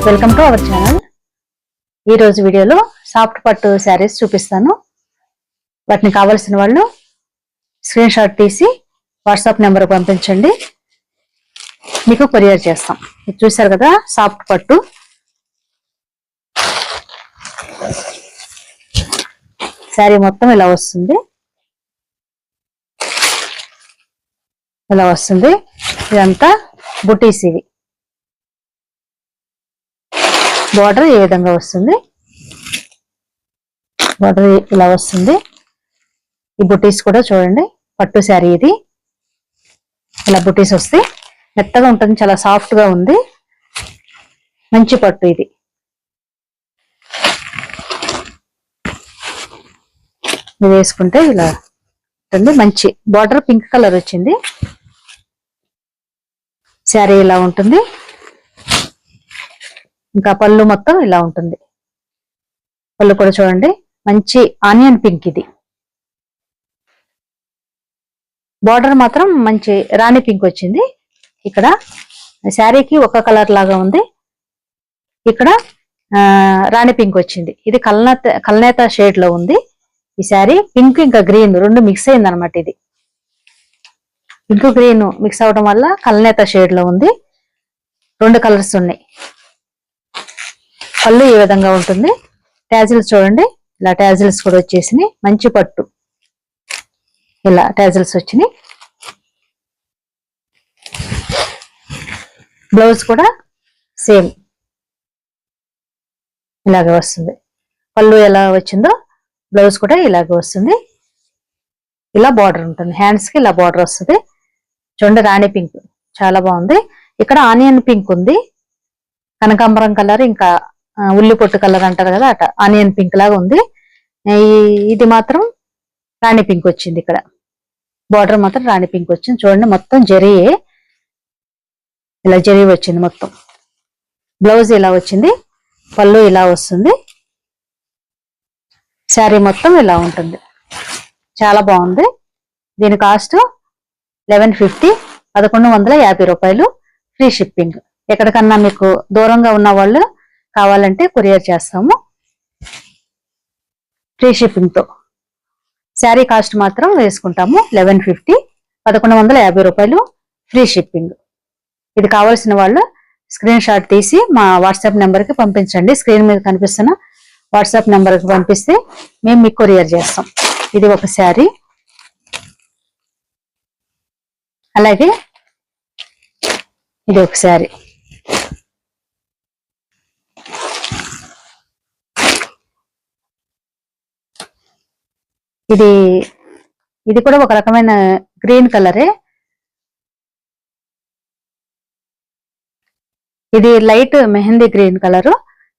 Welcome to our channel. ఈ రోజు వీడియోలో సాఫ్ట్ పట్టు శారీస్ చూపిస్తాను. వాటిని కావాల్సిన వాళ్ళు స్క్రీన్ షాట్ తీసి వాట్సాప్ నెంబర్ పంపించండి, మీకు కొరియర్ చేస్తాం. ఇది చూసారు కదా, సాఫ్ట్ పట్టు శారీ మొత్తం ఇలా వస్తుంది. ఇదంతా బుటీస్. ఇవి బార్డర్ ఏ విధంగా వస్తుంది, బార్డర్ ఇలా వస్తుంది. ఈ బుటీస్ కూడా చూడండి, పట్టు శారీ ఇది. ఇలా బుటీస్ వస్తాయి, మెత్తగా ఉంటుంది, చాలా సాఫ్ట్ గా ఉంది, మంచి పట్టు ఇది. ఇది వేసుకుంటే ఇలా ఉంటుంది, మంచి బార్డర్ పింక్ కలర్ వచ్చింది. శారీ ఇలా ఉంటుంది, ఇంకా పళ్ళు మొత్తం ఇలా ఉంటుంది. పళ్ళు కూడా చూడండి, మంచి ఆనియన్ పింక్ ఇది. బార్డర్ మాత్రం మంచి రాణి పింక్ వచ్చింది. ఇక్కడ శారీకి ఒక కలర్ లాగా ఉంది, ఇక్కడ రాణి పింక్ వచ్చింది. ఇది కల్నేత షేడ్ లో ఉంది. ఈ శారీ పింక్ ఇంకా గ్రీన్ రెండు మిక్స్ అయింది అనమాట. ఇది పింక్ గ్రీన్ మిక్స్ అవడం వల్ల కల్నేత షేడ్ లో ఉంది. రెండు కలర్స్ ఉన్నాయి. పళ్ళు ఈ విధంగా ఉంటుంది. ట్యాజిల్స్ చూడండి, ఇలా ట్యాజిల్స్ కూడా వచ్చేసినాయి. మంచి పట్టు, ఇలా ట్యాజిల్స్ వచ్చినాయి. బ్లౌజ్ కూడా సేమ్ ఇలాగే వస్తుంది. పళ్ళు ఎలా వచ్చిందో బ్లౌజ్ కూడా ఇలాగే వస్తుంది. ఇలా బార్డర్ ఉంటుంది, హ్యాండ్స్ కి ఇలా బార్డర్ వస్తుంది. చూడండి, రాణి పింక్ చాలా బాగుంది. ఇక్కడ ఆనియన్ పింక్ ఉంది, కనకాంబరం కలర్, ఇంకా ఉల్లి పొట్టు కలర్ అంటారు కదా, అట ఆనియన్ పింక్ లాగా ఉంది. ఇది మాత్రం రాణి పింక్ వచ్చింది. ఇక్కడ బార్డర్ మాత్రం రాణి పింక్ వచ్చింది. చూడండి, మొత్తం జరీ, ఇలా జరీ వచ్చింది మొత్తం. బ్లౌజ్ ఇలా వచ్చింది, పళ్ళు ఇలా వస్తుంది. శారీ మొత్తం ఇలా ఉంటుంది, చాలా బాగుంది. దీని కాస్ట్ 1150, 1150 రూపాయలు. Free shipping. ఎక్కడికన్నా మీకు దూరంగా ఉన్న వాళ్ళు కావాలంటే కొరియర్ చేస్తాము, ఫ్రీ షిప్పింగ్ తో. శారీ కాస్ట్ మాత్రం వేసుకుంటాము 1150, 1150 రూపాయలు, ఫ్రీ షిప్పింగ్. ఇది కావాల్సిన వాళ్ళు స్క్రీన్ షాట్ తీసి మా వాట్సాప్ నెంబర్కి పంపించండి. స్క్రీన్ మీద కనిపిస్తున్న వాట్సాప్ నెంబర్కి పంపిస్తే మేము మీకు కొరియర్ చేస్తాం. ఇది ఒక శారీ. అలాగే ఇది ఒక శారీ. ఇది కూడా ఒక రకమైన గ్రీన్ కలరే. ఇది light mehndi green colour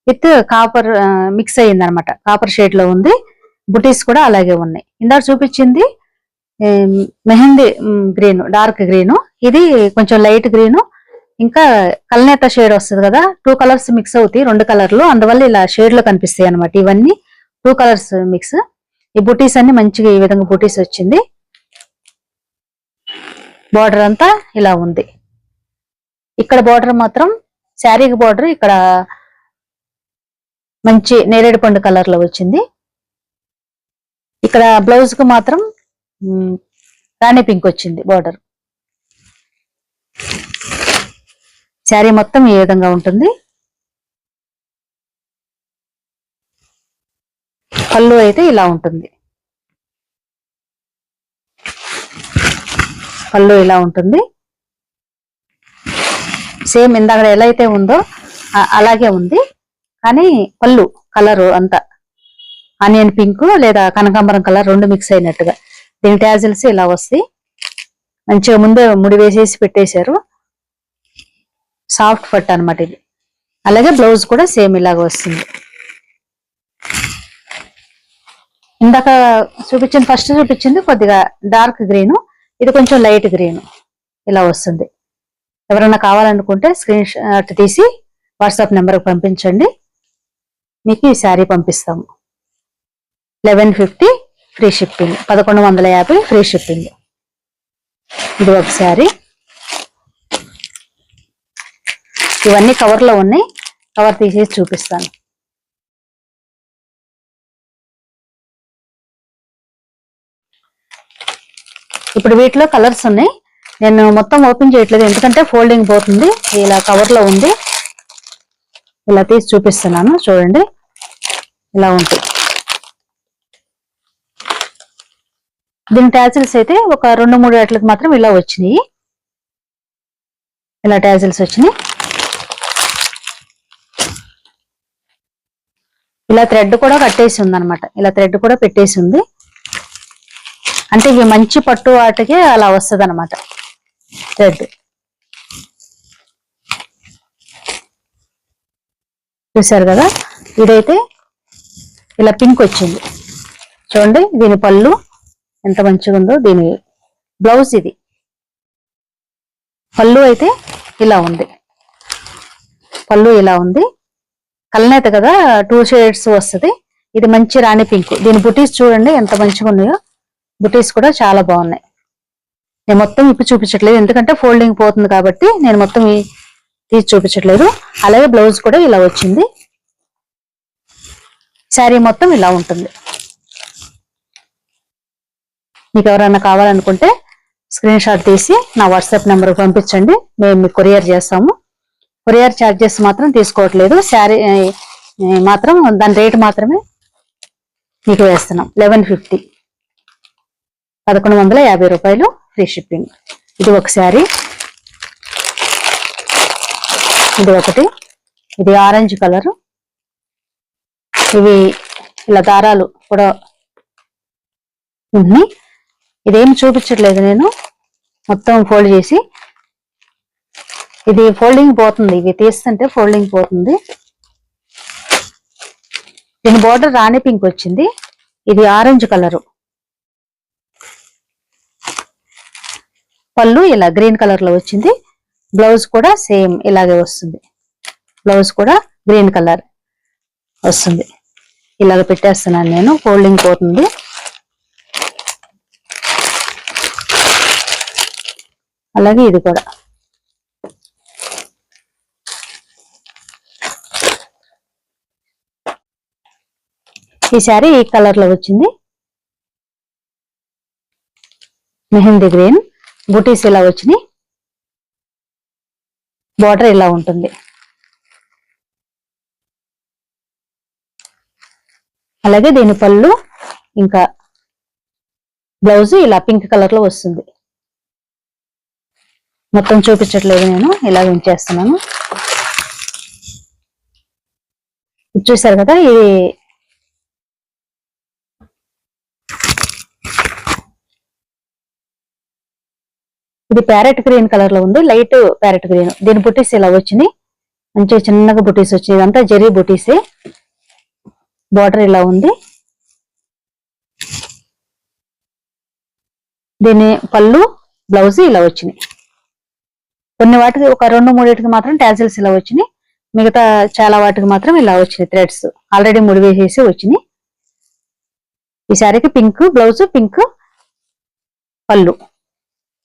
with copper mix అయ్యింది అనమాట. కాపర్ షేడ్ లో ఉంది. బుటీస్ కూడా అలాగే ఉన్నాయి. ఇందాక చూపించింది మెహందీ గ్రీన్, డార్క్ గ్రీన్. ఇది కొంచెం లైట్ గ్రీన్, ఇంకా కల్నేత షేడ్ వస్తుంది కదా. 2 కలర్స్ మిక్స్ అవుతాయి, 2 కలర్లు, అందువల్ల ఇలా షేడ్ లో కనిపిస్తాయి అనమాట. ఇవన్నీ 2 కలర్స్ మిక్స్. ఈ బుటీస్ అన్ని మంచిగా ఈ విధంగా బుటీస్ వచ్చింది. బార్డర్ అంతా ఇలా ఉంది. ఇక్కడ బార్డర్ మాత్రం శారీకి బార్డర్ ఇక్కడ మంచి నేరేడు పండు కలర్ లో వచ్చింది. ఇక్కడ బ్లౌజ్ కు మాత్రం రాణి పింక్ వచ్చింది బార్డర్. శారీ మొత్తం ఈ విధంగా ఉంటుంది. పళ్ళు అయితే ఇలా ఉంటుంది. పళ్ళు ఇలా ఉంటుంది. సేమ్ ఇందాక ఎలా అయితే ఉందో అలాగే ఉంది, కానీ పళ్ళు కలరు అంతా ఆనియన్ పింక్ లేదా కనకాంబరం కలర్ రెండు మిక్స్ అయినట్టుగా. దీని ట్యాజిల్స్ ఇలా వస్తాయి. మంచిగా ముందే ముడి వేసేసి పెట్టేశారు. సాఫ్ట్ పట్టు అనమాట ఇది. అలాగే బ్లౌజ్ కూడా సేమ్ ఇలాగ వస్తుంది. ఇందాక ఫస్ట్ చూపించింది కొద్దిగా డార్క్ గ్రీన్, ఇది కొంచెం లైట్ గ్రీన్ ఇలా వస్తుంది. ఎవరైనా కావాలనుకుంటే స్క్రీన్ షాట్ తీసి వాట్సాప్ నెంబర్కి పంపించండి, మీకు ఈ శారీ పంపిస్తాము. 1150 ఫ్రీ షిప్పింగ్, 1150 ఫ్రీ షిప్పింగ్. ఇది ఒక శారీ. ఇవన్నీ కవర్లో ఉన్నాయి. కవర్ తీసేసి చూపిస్తాను. ఇప్పుడు వీటిలో కలర్స్ ఉన్నాయి. నేను మొత్తం ఓపెన్ చేయట్లేదు ఎందుకంటే ఫోల్డింగ్ పోతుంది. ఇలా కవర్ లో ఉంది, ఇలా తీసి చూపిస్తున్నాను. చూడండి, ఇలా ఉంటుంది. దీని టాజిల్స్ అయితే ఒక 2-3 ఏట్లకు మాత్రం ఇలా వచ్చినాయి. ఇలా టాజిల్స్ వచ్చినాయి. ఇలా థ్రెడ్ కూడా కట్టేసి ఉంది అనమాట. ఇలా థ్రెడ్ కూడా పెట్టేసి ఉంది. అంటే ఇవి మంచి పట్టు వాటికి అలా వస్తుంది అనమాట థ్రెడ్. చూసారు కదా, ఇదైతే ఇలా పింక్ వచ్చింది. చూడండి, దీని పళ్ళు ఎంత మంచిగా ఉందో. దీని బ్లౌజ్ ఇది. పళ్ళు అయితే ఇలా ఉంది. పళ్ళు ఇలా ఉంది. కలనేత కదా, 2 షేడ్స్ వస్తుంది. ఇది మంచి రాణి పింక్. దీని బుటీస్ చూడండి ఎంత మంచిగా ఉన్నాయో. బుటీస్ కూడా చాలా బాగున్నాయి. నేను మొత్తం ఇప్పి చూపించట్లేదు ఎందుకంటే ఫోల్డింగ్ పోతుంది కాబట్టి నేను మొత్తం తీసి చూపించట్లేదు. అలాగే బ్లౌజ్ కూడా ఇలా వచ్చింది. శారీ మొత్తం ఇలా ఉంటుంది. మీకు ఎవరైనా కావాలనుకుంటే స్క్రీన్ షాట్ తీసి నా వాట్సాప్ నెంబర్కి పంపించండి. మేము మీకు కొరియర్ చేస్తాము. కొరియర్ ఛార్జెస్ మాత్రం తీసుకోవట్లేదు. శారీ మాత్రం దాని రేట్ మాత్రమే మీకు వేస్తున్నాం. 1150, 1150 రూపాయలు ఫ్రీ షిప్పింగ్. ఇది ఒక శారీ. ఇది ఒకటి. ఇది ఆరెంజ్ కలర్. ఇవి ఇలా దారాలు కూడా ఉన్నాయి. ఇదేం చూపించట్లేదు నేను, మొత్తం ఫోల్డ్ చేసి. ఇది ఫోల్డింగ్ పోతుంది, ఇవి తీస్తుంటే ఫోల్డింగ్ పోతుంది. దీని బోర్డర్ రాణి పింక్ వచ్చింది. ఇది ఆరెంజ్ కలరు. పళ్ళు ఇలా గ్రీన్ కలర్ లో వచ్చింది. బ్లౌజ్ కూడా సేమ్ ఇలాగే వస్తుంది. బ్లౌజ్ కూడా గ్రీన్ కలర్ వస్తుంది. ఇలాగ పెట్టేస్తున్నాను నేను, ఫోల్డింగ్ పోతుంది. అలాగే ఇది కూడా. ఈ శారీ ఈ కలర్ లో వచ్చింది. మెహందీ గ్రీన్. బూటీస్ ఇలా వచ్చినాయి. బార్డర్ ఇలా ఉంటుంది. అలాగే దీని పళ్ళు ఇంకా బ్లౌజ్ ఇలా పింక్ కలర్ లో వస్తుంది. మొత్తం చూపించట్లేదు నేను, ఇలా ఉంచేస్తున్నాను. చూసారు కదా, ఇది ప్యారెట్ గ్రీన్ కలర్ లో ఉంది. Light parrot green. దీని బుటీస్ ఇలా వచ్చినాయి. మంచిగా చిన్నగా బుటీస్ వచ్చినాయి. ఇదంతా జరీ బుటీసే. బార్డర్ ఇలా ఉంది. దీని పళ్ళు బ్లౌజ్ ఇలా వచ్చినాయి. కొన్ని వాటికి ఒక 2-3 మాత్రం టాజిల్స్ ఇలా వచ్చినాయి. మిగతా చాలా వాటికి మాత్రం ఇలా వచ్చినాయి థ్రెడ్స్. ఆల్రెడీ ముడి వేసేసి వచ్చినాయి. ఈ శారీకి పింక్ బ్లౌజ్, పింక్ పళ్ళు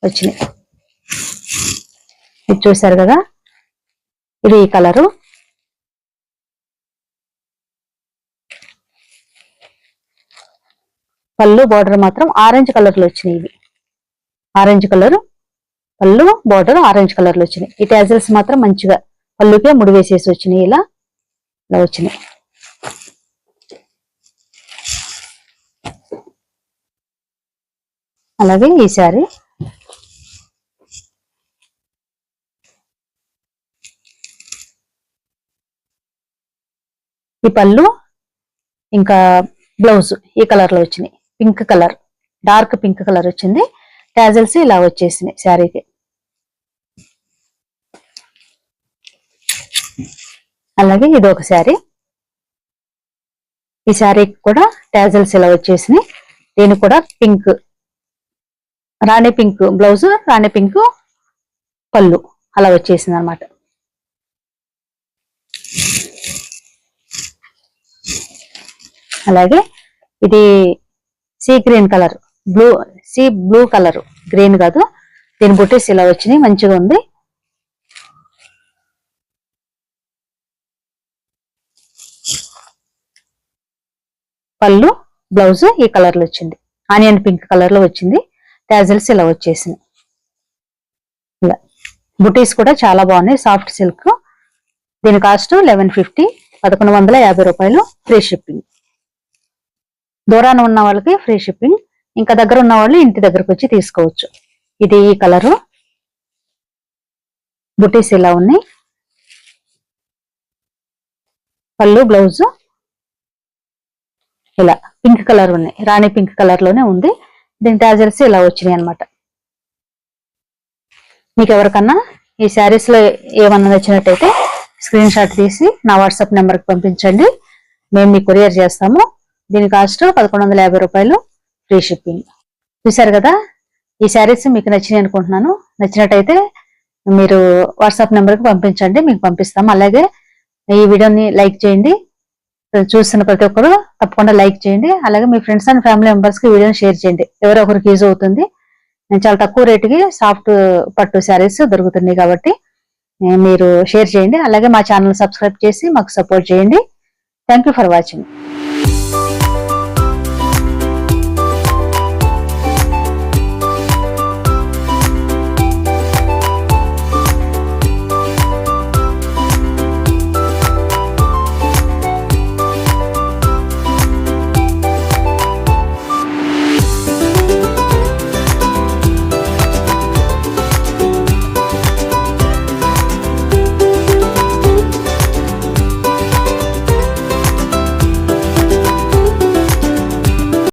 వచ్చినాయి. ఇది చూసారు కదా, ఇది ఈ కలరు. పళ్ళు బార్డర్ మాత్రం ఆరెంజ్ కలర్ లో వచ్చినాయి. ఇవి ఆరెంజ్ కలర్ పళ్ళు, బార్డర్ ఆరెంజ్ కలర్ లో వచ్చినాయి. ఈ టాజిల్స్ మాత్రం మంచిగా పళ్ళుకే ముడి వేసేసి వచ్చినాయి. ఇలా వచ్చినాయి. అలాగే ఈ శారీ ఈ పళ్ళు ఇంకా బ్లౌజ్ ఈ కలర్ లో వచ్చినాయి. Pink colour, dark pink colour వచ్చింది. టాజిల్స్ ఇలా వచ్చేసినాయి శారీకి. అలాగే ఇది ఒక శారీ. ఈ శారీకి కూడా టాజిల్స్ ఇలా వచ్చేసినాయి. దీనికి కూడా పింక్, రాణి పింక్ బ్లౌజ్, రాణి పింక్ పళ్ళు అలా వచ్చేసింది అనమాట. అలాగే ఇది sea green colour, blue colour, green కాదు. దీని బుటీస్ ఇలా వచ్చినాయి. మంచిగా ఉంది. పళ్ళు, బ్లౌజ్ ఈ కలర్ లో వచ్చింది, ఆనియన్ పింక్ కలర్ లో వచ్చింది. టాజిల్స్ ఇలా వచ్చేసింది. ఇలా బుటీస్ కూడా చాలా బాగున్నాయి, సాఫ్ట్ సిల్క్. దీని కాస్ట్ 1150, 1150 రూపాయలు. Free shipping. దూరాన ఉన్న వాళ్ళకి ఫ్రీ షిప్పింగ్, ఇంకా దగ్గర ఉన్న వాళ్ళు ఇంటి దగ్గరకు వచ్చి తీసుకోవచ్చు. ఇది ఈ కలరు. బుటీస్ ఇలా ఉన్నాయి. పళ్ళు, బ్లౌజ్ ఇలా పింక్ కలర్ ఉన్నాయి, రాణి పింక్ కలర్ లోనే ఉంది. దీని టాజల్స్ ఇలా వచ్చినాయి అనమాట. మీకు ఎవరికన్నా ఈ శారీస్ లో ఏమన్నా నచ్చినట్టయితే స్క్రీన్ షాట్ తీసి నా వాట్సాప్ నెంబర్కి పంపించండి, మేము మీకు కొరియర్ చేస్తాము. దీని కాస్ట్ 1150 రూపాయలు. Free shipping. చూసారు కదా, ఈ శారీస్ మీకు నచ్చినాయి అనుకుంటున్నాను. నచ్చినట్టయితే మీరు వాట్సాప్ నెంబర్కి పంపించండి, మీకు పంపిస్తాము. అలాగే ఈ వీడియోని లైక్ చేయండి, చూస్తున్న ప్రతి ఒక్కరు తప్పకుండా లైక్ చేయండి. అలాగే మీ ఫ్రెండ్స్ అండ్ ఫ్యామిలీ మెంబర్స్ కి వీడియోని షేర్ చేయండి, ఎవరో ఒకరికి యూజ్ అవుతుంది. చాలా తక్కువ రేటుకి సాఫ్ట్ పట్టు శారీస్ దొరుకుతున్నాయి కాబట్టి మీరు షేర్ చేయండి. అలాగే మా ఛానల్ సబ్స్క్రైబ్ చేసి మాకు సపోర్ట్ చేయండి. Thank you for watching.